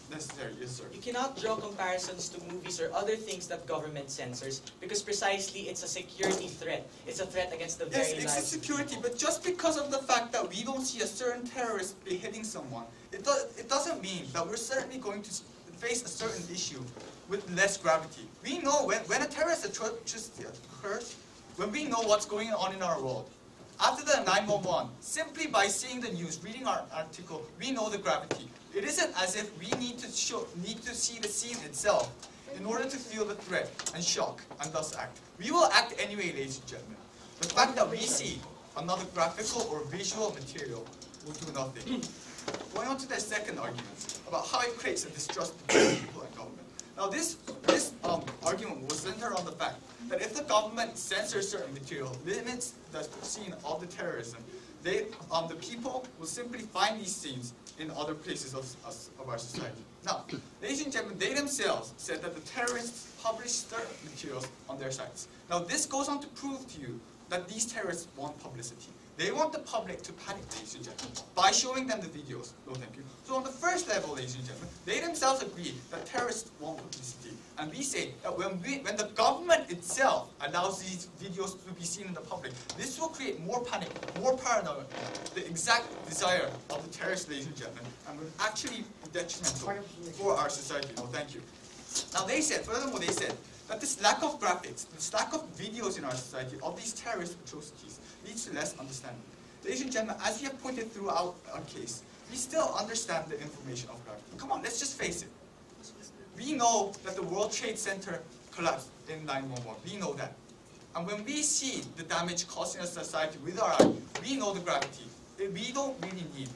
necessary. Yes, sir. You cannot draw comparisons to movies or other things that government censors because precisely it's a security threat. It's a threat against the very lives. Yes, it's a security, but just because of the fact that we don't see a certain terrorist beheading someone, it doesn't mean that we're certainly going to face a certain issue with less gravity. We know when a terrorist atrocity occurs, when we know what's going on in our world, after the 911, simply by seeing the news, reading our article, we know the gravity. It isn't as if we need to see the scene itself in order to feel the threat and shock and thus act. We will act anyway, ladies and gentlemen. The fact that we see another graphical or visual material will do nothing. Going on to the second argument about how it creates a distrust between people and government. Now, this argument was centered on the fact that if the government censors certain material, limits the scene of the terrorism, the people will simply find these scenes in other places of our society. Now, ladies and gentlemen, they themselves said that the terrorists published their materials on their sites. Now, this goes on to prove to you that these terrorists want publicity. They want the public to panic, ladies and gentlemen, by showing them the videos. No, thank you. So on the first level, ladies and gentlemen, they themselves agree that terrorists want publicity. And we say that when the government itself allows these videos to be seen in the public, this will create more panic, more paranoia, the exact desire of the terrorists, ladies and gentlemen, and will actually be detrimental for our society. No, thank you. Now they said, furthermore, they said that this lack of graphics, this lack of videos in our society of these terrorist atrocities leads to less understanding. Ladies and gentlemen, as we have pointed throughout our case, we still understand the information of gravity. Come on, let's just face it. We know that the World Trade Center collapsed in 9/11. We know that. And when we see the damage caused in our society with our eye, we know the gravity. We don't really need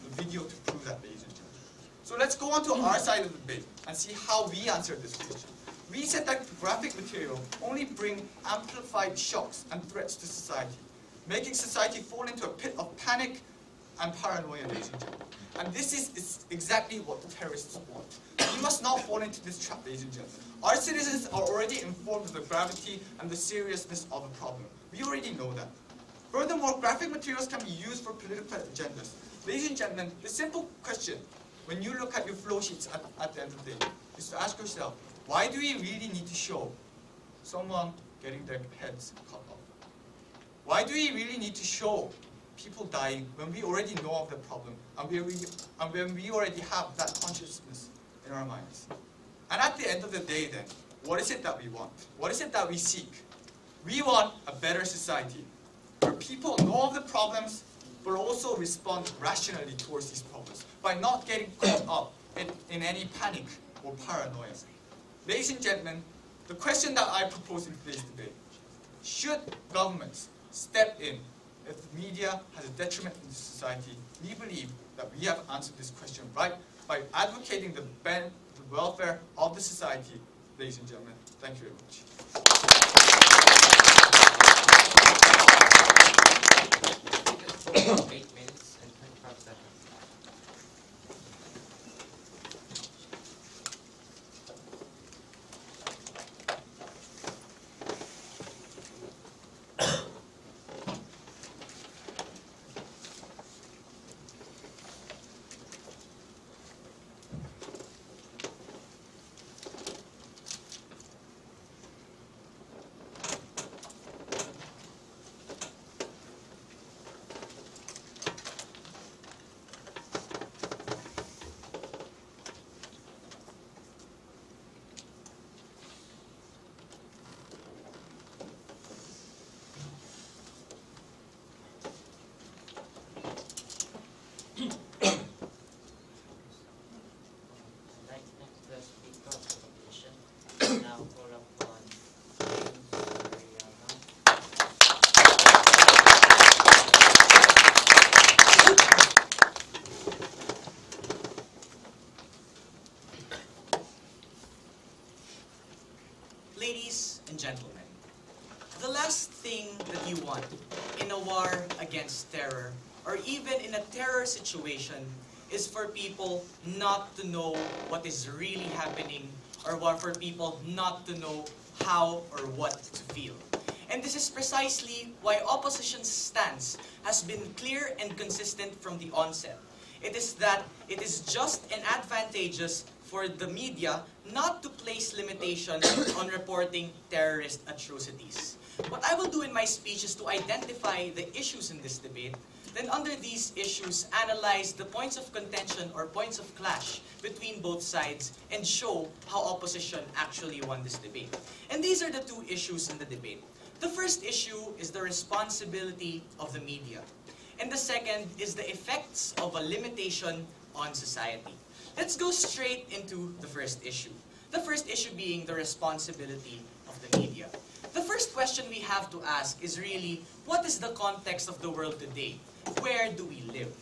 the video to prove that, ladies and gentlemen. So let's go on to our side of the debate and see how we answer this question. We said that graphic material only bring amplified shocks and threats to society, making society fall into a pit of panic and paranoia, ladies and gentlemen. And this is exactly what the terrorists want. We must not fall into this trap, ladies and gentlemen. Our citizens are already informed of the gravity and the seriousness of the problem. We already know that. Furthermore, graphic materials can be used for political agendas. Ladies and gentlemen, the simple question, when you look at your flow sheets at the end of the day, is to ask yourself, why do we really need to show someone getting their heads cut off? Why do we really need to show people dying when we already know of the problem and when we already have that consciousness in our minds? And at the end of the day then, what is it that we want? What is it that we seek? We want a better society where people know of the problems but also respond rationally towards these problems by not getting caught up in any panic or paranoia. Ladies and gentlemen, the question that I propose in today's debate, should governments step in if the media has a detriment in society? We believe that we have answered this question right by advocating the welfare of the society. Ladies and gentlemen, thank you very much. 8 minutes and 25 seconds. Ladies and gentlemen, the last thing that you want in a war against terror, or even in a terror situation, is for people not to know what is really happening, or for people not to know how or what to feel. And this is precisely why opposition's stance has been clear and consistent from the onset. It is that it is just and advantageous for the media not to place limitations on reporting terrorist atrocities. What I will do in my speech is to identify the issues in this debate, then under these issues, analyze the points of contention or points of clash between both sides and show how opposition actually won this debate. And these are the two issues in the debate. The first issue is the responsibility of the media. And the second is the effects of a limitation on society. Let's go straight into the first issue. The first issue being the responsibility of the media. The first question we have to ask is really, what is the context of the world today? Where do we live?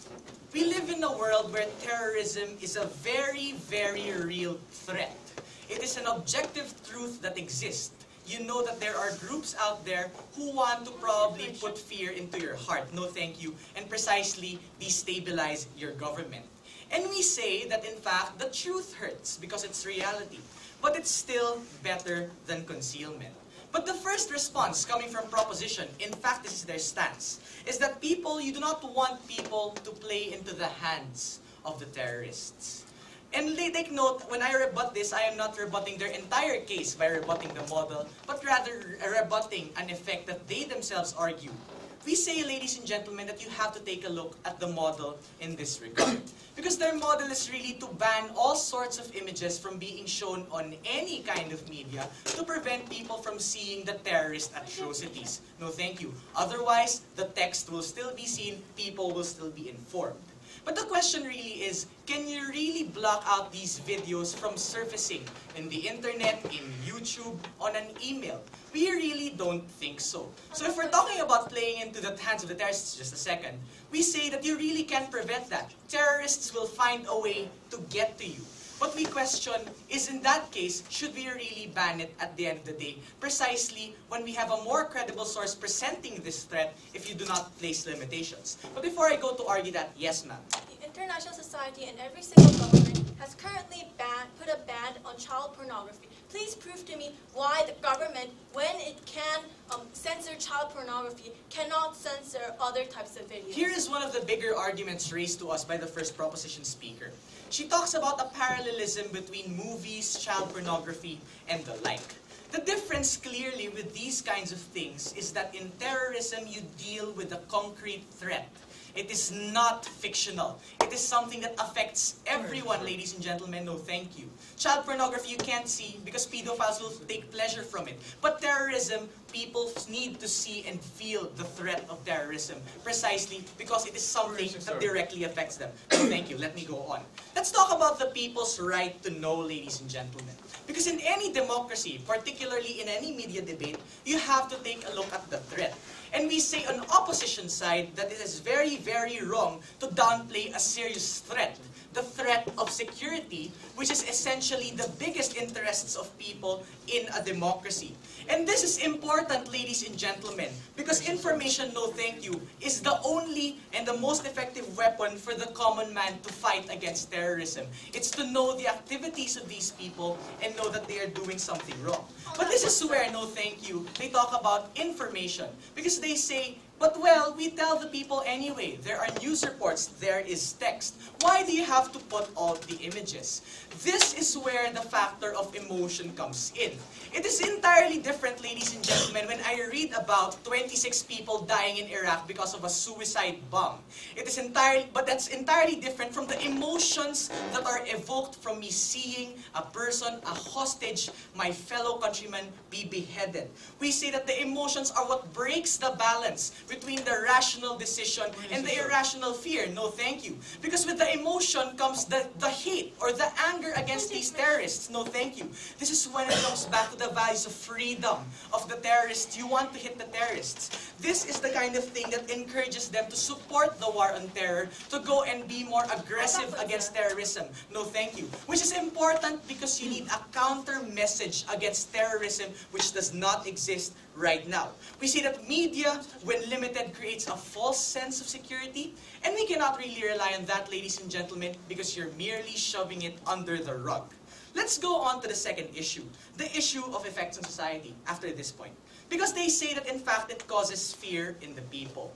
We live in a world where terrorism is a very, very real threat. It is an objective truth that exists. you know that there are groups out there who want to probably put fear into your heart. No thank you. And precisely destabilize your government. And we say that in fact, the truth hurts because it's reality. But it's still better than concealment. But the first response coming from proposition, in fact this is their stance, is that you do not want people to play into the hands of the terrorists. And take note, when I rebut this, I am not rebutting their entire case by rebutting the model, but rather rebutting an effect that they themselves argue. We say, ladies and gentlemen, that you have to take a look at the model in this regard. Because their model is really to ban all sorts of images from being shown on any kind of media to prevent people from seeing the terrorist atrocities. No, thank you. Otherwise, the text will still be seen, people will still be informed. But the question really is, can you really block out these videos from surfacing in the internet, in YouTube, on an email? We really don't think so. So if we're talking about playing into the hands of the terrorists, just a second, we say that you really can't prevent that. Terrorists will find a way to get to you. What we question is, in that case, should we really ban it at the end of the day? Precisely when we have a more credible source presenting this threat if you do not place limitations. But before I go to argue that, yes ma'am. The international society and every single government has currently put a ban on child pornography. Please prove to me why the government, when it can censor child pornography, cannot censor other types of videos. Here is one of the bigger arguments raised to us by the first proposition speaker. She talks about a parallelism between movies, child pornography, and the like. The difference clearly with these kinds of things is that in terrorism you deal with a concrete threat. It is not fictional. It is something that affects everyone, ladies and gentlemen. No, thank you. Child pornography you can't see because pedophiles will take pleasure from it. But terrorism, people need to see and feel the threat of terrorism precisely because it is something that directly affects them. No, thank you. Let me go on. Let's talk about the people's right to know, ladies and gentlemen. Because in any democracy, particularly in any media debate, you have to take a look at the threat. And we say on opposition side that it is very, very wrong to downplay a serious threat. The threat of security, which is essentially the biggest interests of people in a democracy. And this is important, ladies and gentlemen, because information, no thank you, is the only and the most effective weapon for the common man to fight against terrorism. It's to know the activities of these people and know that they are doing something wrong. But this is where, no thank you, they talk about information. Because they say, but well, we tell the people anyway. There are news reports, there is text. Why do you have to put all the images? This is where the factor of emotion comes in. It is entirely different, ladies and gentlemen, when I read about 26 people dying in Iraq because of a suicide bomb. But that's entirely different from the emotions that are evoked from me seeing a person, a hostage, my fellow countrymen be beheaded. We say that the emotions are what breaks the balance between the rational decision and the irrational fear. No, thank you. Because with the emotion comes the hate or the anger against these terrorists. No, thank you. This is when it comes back to the values of freedom of the terrorists. You want to hit the terrorists. This is the kind of thing that encourages them to support the war on terror, to go and be more aggressive against terrorism. No, thank you. Which is important because you need a counter message against terrorism which does not exist right now. We see that media, when limited, creates a false sense of security, and we cannot really rely on that, ladies and gentlemen, because you're merely shoving it under the rug. Let's go on to the second issue, the issue of effects on society after this point. Because they say that in fact it causes fear in the people.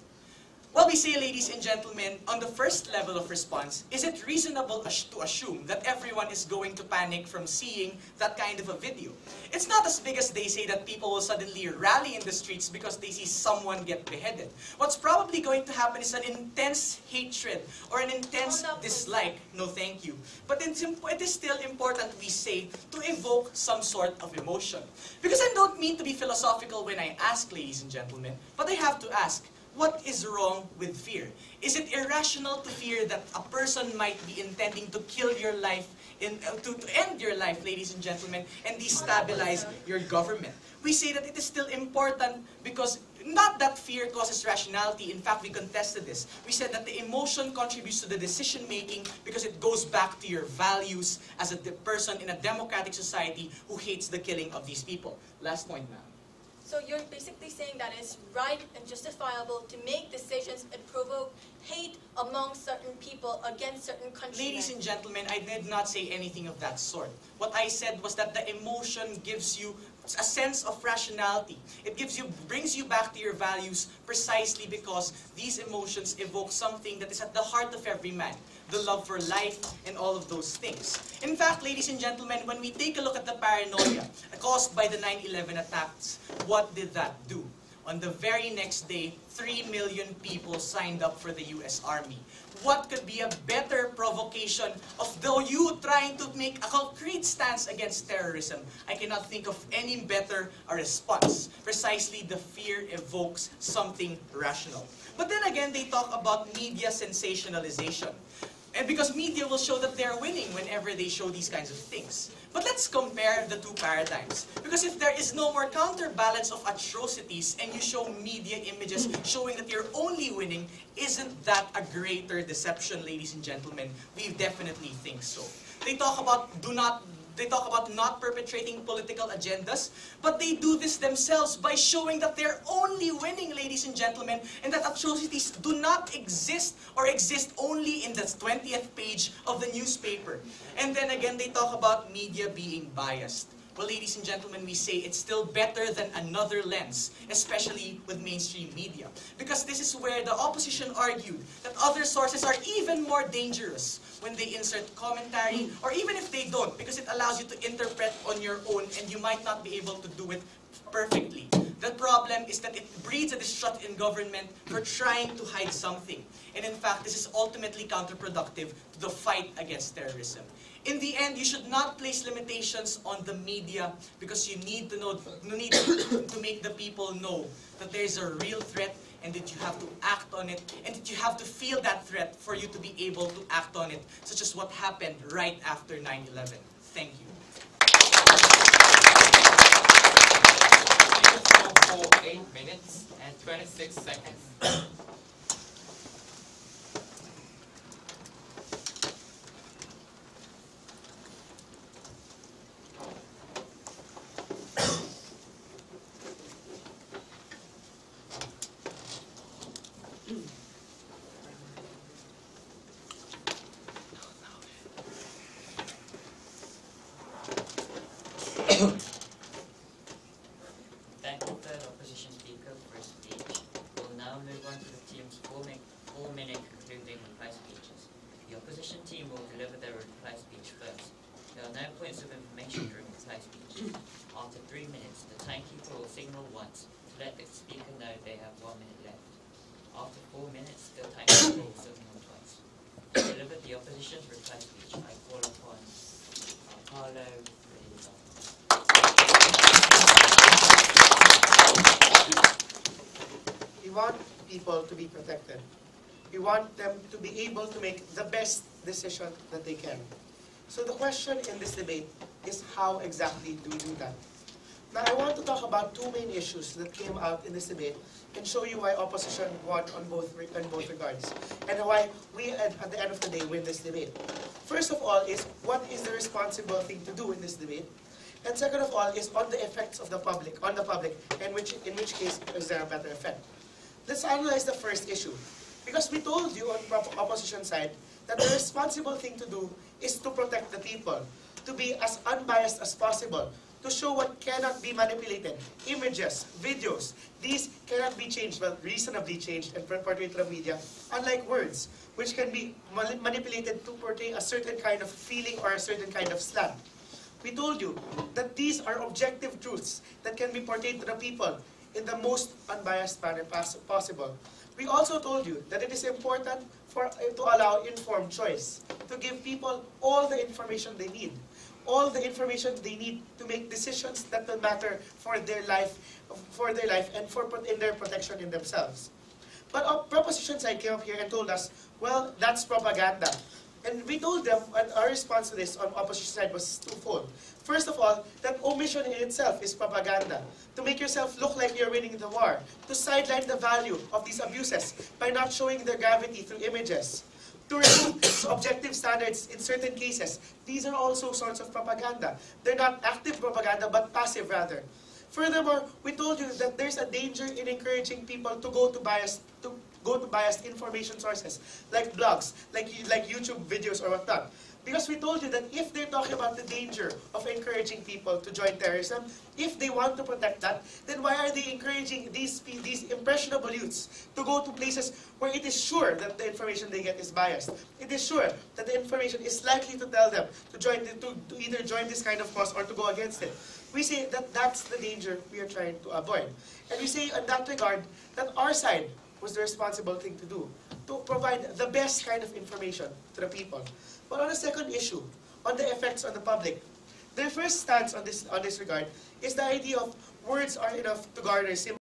Well, we say, ladies and gentlemen, on the first level of response, is it reasonable to assume that everyone is going to panic from seeing that kind of a video? It's not as big as they say that people will suddenly rally in the streets because they see someone get beheaded. What's probably going to happen is an intense hatred or an intense dislike. No, thank you. But it is still important, we say, to evoke some sort of emotion. Because I don't mean to be philosophical when I ask, ladies and gentlemen, but I have to ask, what is wrong with fear? Is it irrational to fear that a person might be intending to kill your life, to end your life, ladies and gentlemen, and destabilize your government? We say that it is still important because Not that fear causes rationality. In fact, we contested this. We said that the emotion contributes to the decision-making because it goes back to your values as a person in a democratic society who hates the killing of these people. Last point, ma'am. So you're basically saying that it's right and justifiable to make decisions and provoke hate among certain people against certain countries. Ladies and gentlemen, I did not say anything of that sort. What I said was that the emotion gives you a sense of rationality. It brings you back to your values precisely because these emotions evoke something that is at the heart of every man. The love for life and all of those things. In fact, ladies and gentlemen, when we take a look at the paranoia caused by the 9/11 attacks, what did that do? On the very next day, 3 million people signed up for the US Army. What could be a better provocation of you trying to make a concrete stance against terrorism? I cannot think of any better a response. Precisely, the fear evokes something rational. But then again, they talk about media sensationalization. And because media will show that they're winning whenever they show these kinds of things. But let's compare the two paradigms. Because if there is no more counterbalance of atrocities and you show media images showing that you're only winning, isn't that a greater deception, ladies and gentlemen? We definitely think so. They talk about not perpetrating political agendas, but they do this themselves by showing that they're only winning, ladies and gentlemen, and that atrocities do not exist or exist only in the 20th page of the newspaper. And then again, they talk about media being biased. Well, ladies and gentlemen, we say it's still better than another lens, especially with mainstream media. Because this is where the opposition argued that other sources are even more dangerous when they insert commentary, or even if they don't, because it allows you to interpret on your own and you might not be able to do it perfectly. The problem is that it breeds a distrust in government for trying to hide something. And in fact, this is ultimately counterproductive to the fight against terrorism. In the end, you should not place limitations on the media because you need to to make the people know that there is a real threat and that you have to act on it and that you have to feel that threat for you to be able to act on it, such as what happened right after 9/11. Thank you. Speakers spoke for 8 minutes and 26 seconds. Thank the third opposition speaker for his speech. We'll now move on to the team's 4-minute concluding reply speeches. The opposition team will deliver their reply speech first. There are no points of information during the reply speech. After 3 minutes, the timekeeper will signal once to let the speaker know they have 1 minute left. After 4 minutes, the timekeeper will signal twice. To deliver the opposition's reply speech, I call upon Carlo. We want people to be protected. We want them to be able to make the best decision that they can. So the question in this debate is how exactly do we do that? Now I want to talk about two main issues that came out in this debate and show you why opposition won on both regards and why we at the end of the day win this debate. First of all is what is the responsible thing to do in this debate? And second of all is on the effects of the public, and in which case is there a better effect? Let's analyze the first issue. Because we told you on opposition side that the responsible thing to do is to protect the people, to be as unbiased as possible, to show what cannot be manipulated. Images, videos, these cannot be changed, well, reasonably changed and portrayed through media, unlike words, which can be manipulated to portray a certain kind of feeling or a certain kind of slant. We told you that these are objective truths that can be portrayed to the people in the most unbiased manner possible. We also told you that it is important to allow informed choice, to give people all the information they need, to make decisions that will matter for their life and in their protection in themselves. But our proposition side came up here and told us, well, that's propaganda. And we told them, and our response to this on opposition side was twofold. First of all, that omission in itself is propaganda. To make yourself look like you're winning the war. To sideline the value of these abuses by not showing their gravity through images. To remove objective standards in certain cases. These are also sorts of propaganda. They're not active propaganda, but passive rather. Furthermore, we told you that there's a danger in encouraging people to go to biased information sources, like blogs, like YouTube videos or whatnot. Because we told you that if they're talking about the danger of encouraging people to join terrorism, if they want to protect that, then why are they encouraging these impressionable youths to go to places where it is sure that the information they get is biased? It is sure that the information is likely to tell them to either join this kind of cause or to go against it. We say that that's the danger we are trying to avoid. And we say in that regard that our side was the responsible thing to do, to provide the best kind of information to the people. But on the second issue, on the effects on the public, their first stance on this regard is the idea of words are enough to garner sympathy.